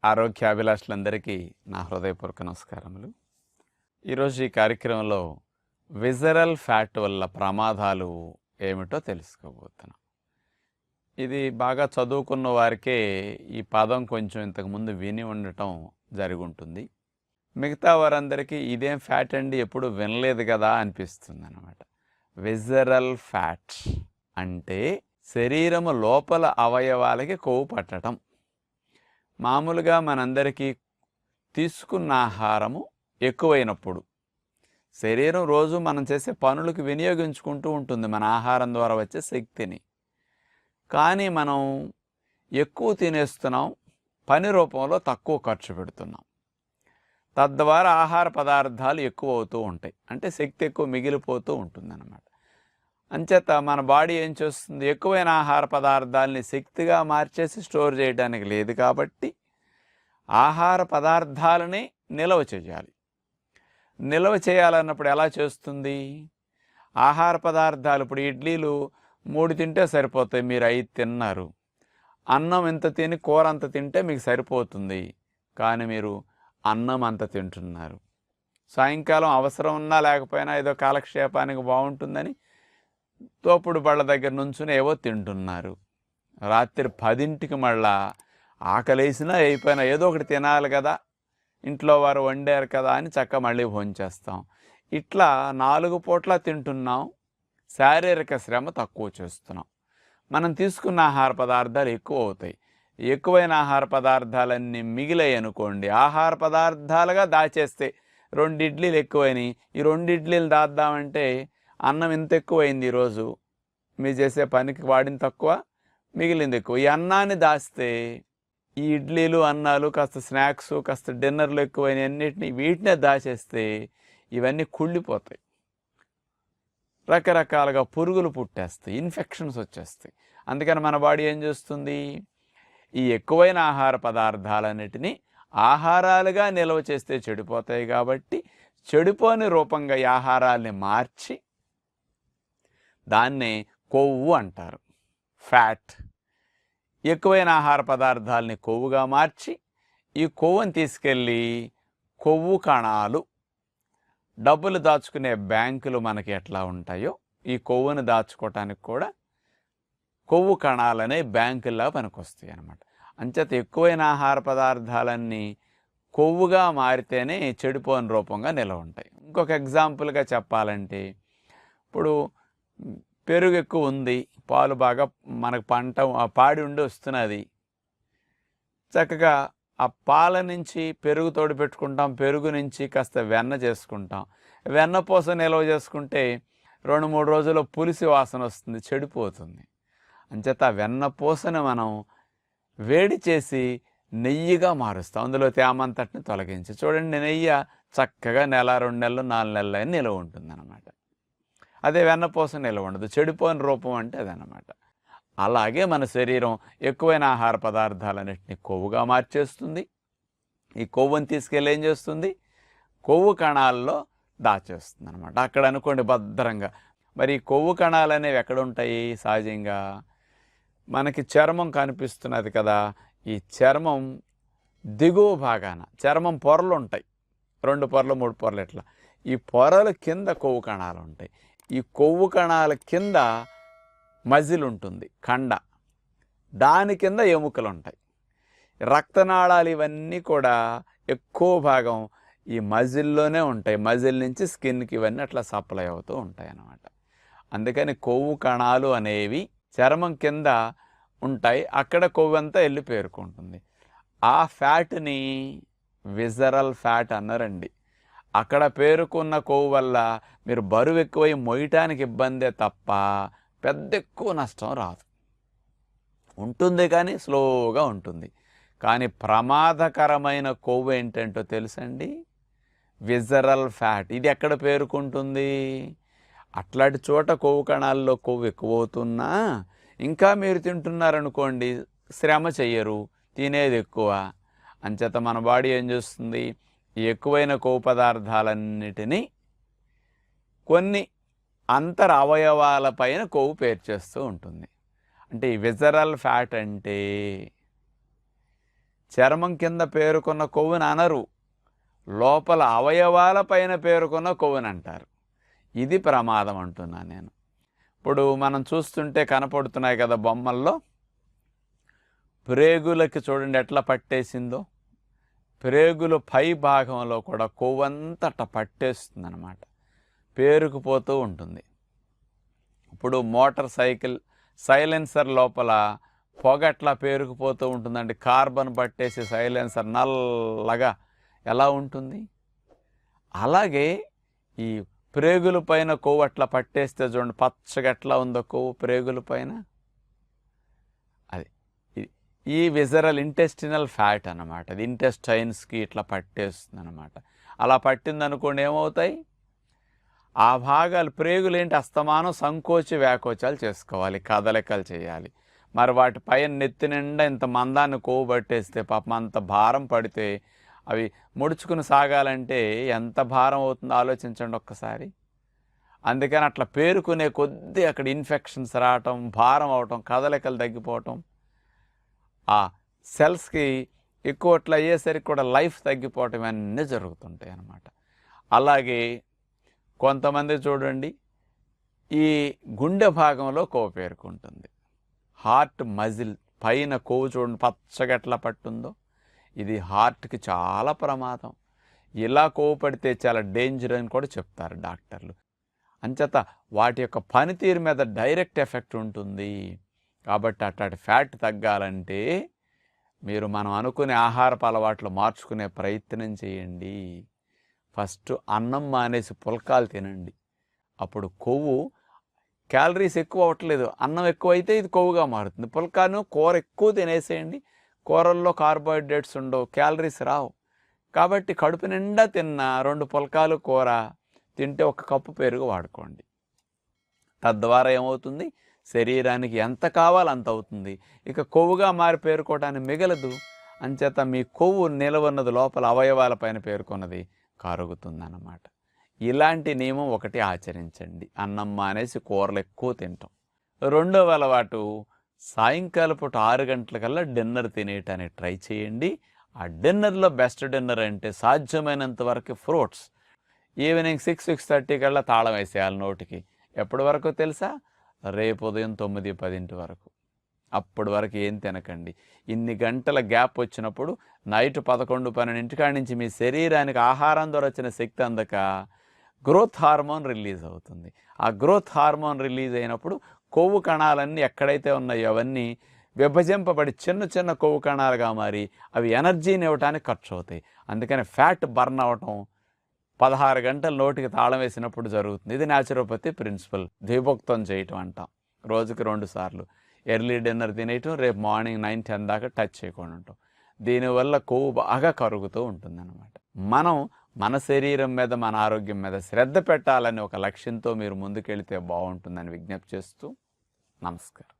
ఆరోగ్యాభిలాషులందరికీ నా హృదయపూర్వక నమస్కారములు. ఈరోజు ఈ కార్యక్రమంలో విజరల్ ఫ్యాట్ వల్ల ప్రమాదాలు ఏమిటో తెలుసుకోబోతున్నాం. ఇది బాగా చదువుకున్న వారికే ఈ పదం కొంచెం ఇంతకుముందు విని ఉండటం జరిగి ఉంటుంది. మిగతా వారందరికీ ఇదేం ఫ్యాట్ అండి, ఎప్పుడు వినలేదు కదా అనిపిస్తుంది అన్నమాట. విజరల్ ఫ్యాట్ అంటే శరీరము లోపల అవయవాలకి కొవ్వు పట్టడం. మామూలుగా మనందరికీ తీసుకున్న ఆహారము ఎక్కువైనప్పుడు శరీరం రోజు మనం చేసే పనులకు వినియోగించుకుంటూ ఉంటుంది మన ఆహారం ద్వారా వచ్చే శక్తిని. కానీ మనం ఎక్కువ తినేస్తున్నాం, పని రూపంలో తక్కువ ఖర్చు పెడుతున్నాం. తద్వారా ఆహార పదార్థాలు ఎక్కువ అవుతూ ఉంటాయి, అంటే శక్తి ఎక్కువ మిగిలిపోతూ ఉంటుంది అన్నమాట. అంచేత మన బాడీ ఏం చేస్తుంది, ఎక్కువైన ఆహార పదార్థాలని శక్తిగా మార్చేసి స్టోర్ చేయడానికి లేదు కాబట్టి ఆహార పదార్థాలని నిల్వ చేయాలి. నిల్వ చేయాలన్నప్పుడు ఎలా చేస్తుంది? ఆహార పదార్థాలు ఇప్పుడు ఇడ్లీలు 3 తింటే సరిపోతాయి, మీరు 5 తిన్నారు. అన్నం ఇంత తిని కూర అంత తింటే మీకు సరిపోతుంది, కానీ మీరు అన్నం అంత తింటున్నారు. సాయంకాలం అవసరం ఉన్నా లేకపోయినా ఏదో కాలక్షేపానికి బాగుంటుందని తోపుడు బళ్ళ దగ్గర నుంచుని ఏవో తింటున్నారు. రాత్రి 10ంటికి మళ్ళా ఆకలేసినా అయిపోయినా ఏదో ఒకటి తినాలి కదా, ఇంట్లో వారు వండారు కదా అని చక్క మళ్ళీ భోంచేస్తాం. ఇట్లా 4 పూట్ల తింటున్నాం, శారీరక శ్రమ తక్కువ చేస్తున్నాం. మనం తీసుకున్న ఆహార పదార్థాలు ఎక్కువ అవుతాయి. ఎక్కువైన ఆహార పదార్థాలన్నీ మిగిలాయి అనుకోండి, ఆహార పదార్థాలుగా దాచేస్తే 2 ఇడ్లీలు ఎక్కువైనాయి, ఈ 2 ఇడ్లీలు దాద్దామంటే అన్నం ఇంత ఎక్కువైంది, ఈరోజు మీరు చేసే పనికి వాడిన తక్కువ, మిగిలింది ఎక్కువ. ఈ అన్నాన్ని దాస్తే ఈ ఇడ్లీలు అన్నాలు కాస్త స్నాక్స్ కాస్త డిన్నర్లు ఎక్కువైన వీటినే దాచేస్తే ఇవన్నీ కుళ్ళిపోతాయి, రకరకాలుగా పురుగులు పుట్టేస్తాయి, ఇన్ఫెక్షన్స్ వచ్చేస్తాయి. అందుకని మన బాడీ ఏం చేస్తుంది, ఈ ఎక్కువైన ఆహార పదార్థాలన్నిటినీ ఆహారాలుగా నిల్వ చేస్తే చెడిపోతాయి కాబట్టి చెడిపోని రూపంగా ఈ ఆహారాల్ని మార్చి దాన్నే కొవ్వు అంటారు, ఫ్యాట్. ఎక్కువైన ఆహార పదార్థాలని కొవ్వుగా మార్చి ఈ కొవ్వుని తీసుకెళ్ళి కొవ్వు కణాలు, డబ్బులు దాచుకునే బ్యాంకులు మనకి ఎట్లా ఉంటాయో ఈ కొవ్వుని దాచుకోవటానికి కూడా కొవ్వు కణాలనే బ్యాంకుల్లా పనికొస్తాయి అన్నమాట. అంచేత ఎక్కువైన ఆహార పదార్థాలన్నీ కొవ్వుగా మారితేనే చెడిపోని రూపంగా నిలవ ఉంటాయి. ఇంకొక ఎగ్జాంపుల్గా చెప్పాలంటే, ఇప్పుడు పెరుగు ఎక్కువ ఉంది, పాలు బాగా మనకు పాడి ఉండి వస్తున్నది, చక్కగా ఆ పాల నుంచి పెరుగు తోడు పెట్టుకుంటాం, పెరుగు నుంచి కాస్త వెన్న చేసుకుంటాం. వెన్న పూస నిల్వ చేసుకుంటే 2-3 రోజుల్లో పులిసి వాసన వస్తుంది, చెడిపోతుంది. అంచేత వెన్న పూసను మనం వేడి చేసి నెయ్యిగా మారుస్తాం, అందులో తేమంతటిని తొలగించి. చూడండి, నెయ్యి చక్కగా 1, 2 నెలలు 4 నెలలు అయినా నిల్వ ఉంటుంది అన్నమాట. అదే వెన్నపూస నిల్వ ఉండదు, చెడిపోయిన రూపం అంటే అదనమాట. అలాగే మన శరీరం ఎక్కువైన ఆహార పదార్థాలన్నింటినీ కొవ్వుగా మార్చేస్తుంది. ఈ కొవ్వుని తీసుకెళ్ళి ఏం చేస్తుంది, కొవ్వు కణాల్లో దాచేస్తుంది అనమాట. అక్కడ అనుకోండి భద్రంగా. మరి ఈ కొవ్వు కణాలు అనేవి ఎక్కడ ఉంటాయి? సహజంగా మనకి చర్మం కనిపిస్తున్నది కదా, ఈ చర్మం దిగువ భాగాన చర్మం పొరలు ఉంటాయి, 2 పొరలు 3 పొరలు ఇట్లా. ఈ పొరల కింద కొవ్వు కణాలు ఉంటాయి. ఈ కొవ్వు కణాల కింద మజిల్ ఉంటుంది, కండ, దాని కింద ఎముకలు ఉంటాయి. రక్తనాళాలు ఇవన్నీ కూడా ఎక్కువ భాగం ఈ మజిల్లోనే ఉంటాయి. మజిల్ నుంచి స్కిన్కి ఇవన్నీ అట్లా సప్లై అవుతూ ఉంటాయి అన్నమాట. అందుకని కొవ్వు కణాలు అనేవి చర్మం కింద ఉంటాయి, అక్కడ కొవ్వు అంతా వెళ్ళి పేరుకుంటుంది. ఆ ఫ్యాట్ని విజరల్ ఫ్యాట్ అన్నారండి. అక్కడ పేరుకున్న కొవ్వు వల్ల మీరు బరువు ఎక్కువై మోయటానికి ఇబ్బందే తప్ప పెద్ద ఎక్కువ నష్టం రాదు. ఉంటుంది కానీ స్లోగా ఉంటుంది. కానీ ప్రమాదకరమైన కొవ్వు ఏంటంటో తెలుసండి, విజరల్ ఫ్యాట్. ఇది ఎక్కడ పేరుకుంటుంది? అట్లాంటి చోట కొవ్వు కణాల్లో కొవ్వు ఎక్కువ అవుతున్నా ఇంకా మీరు తింటున్నారనుకోండి, శ్రమ చెయ్యరు, తినేది ఎక్కువ. అంచేత మన బాడీ ఏం చేస్తుంది, ఈ ఎక్కువైన కొవ్వు పదార్థాలన్నిటినీ కొన్ని అంతర అవయవాలపైన కొవ్వు పేర్చేస్తూ ఉంటుంది. అంటే ఈ విజరల్ ఫ్యాట్ అంటే చర్మం కింద పేరుకున్న కొవ్వుని అనరు, లోపల అవయవాల పైన పేరుకున్న కొవ్వుని అంటారు. ఇది ప్రమాదం అంటున్నాను నేను. ఇప్పుడు మనం చూస్తుంటే కనపడుతున్నాయి కదా బొమ్మల్లో, ప్రేగులకి చూడండి ఎట్లా పట్టేసిందో. ప్రేగులు పై భాగంలో కూడా కొవ్వంతట పట్టేస్తుంది అన్నమాట, పేరుకుపోతూ ఉంటుంది. ఇప్పుడు మోటార్ సైకిల్ సైలెన్సర్ లోపల పొగ అట్లా పేరుకుపోతూ ఉంటుందండి. కార్బన్ పట్టేసి సైలెన్సర్ నల్లగా ఎలా ఉంటుంది, అలాగే ఈ ప్రేగుల పైన కొవ్వు అట్లా పట్టేస్తే చూడండి పచ్చగా ఎట్లా ఉందో కొవ్వు ప్రేగుల పైన. అది ఈ విజరల్ ఇంటెస్టినల్ ఫ్యాట్ అన్నమాట. అది ఇంటెస్టైన్స్కి ఇట్లా పట్టేస్తుంది అన్నమాట. అలా పట్టింది అనుకోండి ఏమవుతాయి, ఆ భాగాలు ప్రేగులు ఏంటి అస్తమానం సంకోచి వ్యాకోచాలు చేసుకోవాలి, కదలికలు చేయాలి. మరి వాటి పైన నెత్తి నిండా ఇంత మందాన్ని కొవ్వు పట్టేస్తే పాపం అంత భారం పడితే అవి ముడుచుకుని సాగాలంటే ఎంత భారం అవుతుందో ఆలోచించండి ఒక్కసారి. అందుకని అట్లా పేరుకునే కొద్దీ అక్కడ ఇన్ఫెక్షన్స్ రావటం, భారం అవటం, కదలికలు తగ్గిపోవటం, ఆ సెల్స్కి ఎక్కువ అట్లా అయ్యేసరికి కూడా లైఫ్ తగ్గిపోవటం అన్నీ జరుగుతుంటాయి అన్నమాట. అలాగే కొంతమంది చూడండి ఈ గుండె భాగంలో కొవ్వు పేరుకుంటుంది. హార్ట్ మజిల్ పైన కొవ్వు చూడండి పచ్చగా ఎట్లా పట్టుందో, ఇది హార్ట్కి చాలా ప్రమాదం. ఇలా కొవ్వు పడితే చాలా డేంజర్ అని కూడా చెప్తారు డాక్టర్లు. అంచేత వాటి యొక్క పనితీరు మీద డైరెక్ట్ ఎఫెక్ట్ ఉంటుంది. కాబట్టి అట్లాంటి ఫ్యాట్ తగ్గాలంటే మీరు మనం అనుకునే ఆహారపు అలవాట్లు మార్చుకునే ప్రయత్నం చేయండి. ఫస్ట్ అన్నం మానేసి పుల్కాలు తినండి. అప్పుడు కొవ్వు క్యాలరీస్ ఎక్కువ అవ్వట్లేదు, అన్నం ఎక్కువ అయితే ఇది కొవ్వుగా మారుతుంది. పుల్కాను కూర ఎక్కువ తినేసేయండి, కూరల్లో కార్బోహైడ్రేట్స్ ఉండవు, క్యాలరీస్ రావు. కాబట్టి కడుపు నిండా తిన్న 2 పుల్కాలు కూర తింటే 1 కప్పు పెరుగు వాడుకోండి. తద్వారా ఏమవుతుంది, శరీరానికి ఎంత కావాలో అంత అవుతుంది. ఇక కొవ్వుగా మారి పేరుకోవడానికి మిగలదు. అంచేత మీ కొవ్వు నిలవన్నది లోపల అవయవాల పైన పేరుకున్నది కరుగుతుందన్నమాట. ఇలాంటి నియమం ఒకటి ఆచరించండి, అన్నం మానేసి కూరలు ఎక్కువ తింటాం. రెండవ అలవాటు, సాయంకాలం పూట 6 గంటలకల్లా డిన్నర్ తినేయటానికి ట్రై చేయండి. ఆ డిన్నర్లో బెస్ట్ డిన్నర్ అంటే సాధ్యమైనంత వరకు ఫ్రూట్స్. ఈవినింగ్ 6-6:30 కల్లా తాళం వేసేయాలి నోటికి. ఎప్పటి వరకు తెలుసా, రేపు ఉదయం 9-10 వరకు. అప్పటి వరకు ఏం తినకండి. ఇన్ని గంటల గ్యాప్ వచ్చినప్పుడు నైట్ 11-12 నుంచి మీ శరీరానికి ఆహారం ద్వారా వచ్చిన శక్తి అందక గ్రోత్ హార్మోన్ రిలీజ్ అవుతుంది. ఆ గ్రోత్ హార్మోన్ రిలీజ్ అయినప్పుడు కొవ్వు కణాలన్నీ ఎక్కడైతే ఉన్నాయో అవన్నీ విభజింపబడి చిన్న చిన్న కొవ్వు కణాలుగా మారి అవి ఎనర్జీని ఇవ్వడానికి ఖర్చు అవుతాయి. అందుకని ఫ్యాట్ బర్న్ అవ్వటం 16 గంటల నోటికి తాళం వేసినప్పుడు జరుగుతుంది. ఇది న్యాచురోపతి ప్రిన్సిపల్. ద్విభక్తం చేయటం అంటాం. రోజుకి 2 సార్లు ఎర్లీ డిన్నర్ తినేయటం, రేపు మార్నింగ్ 9-10 దాకా టచ్ చేయకుండా ఉంటాం. దీనివల్ల కొవ్వు బాగా కరుగుతూ ఉంటుందన్నమాట. మనం మన శరీరం మీద, మన ఆరోగ్యం మీద శ్రద్ధ పెట్టాలని ఒక లక్ష్యంతో మీరు ముందుకెళ్తే బాగుంటుందని విజ్ఞప్తి చేస్తూ నమస్కారం.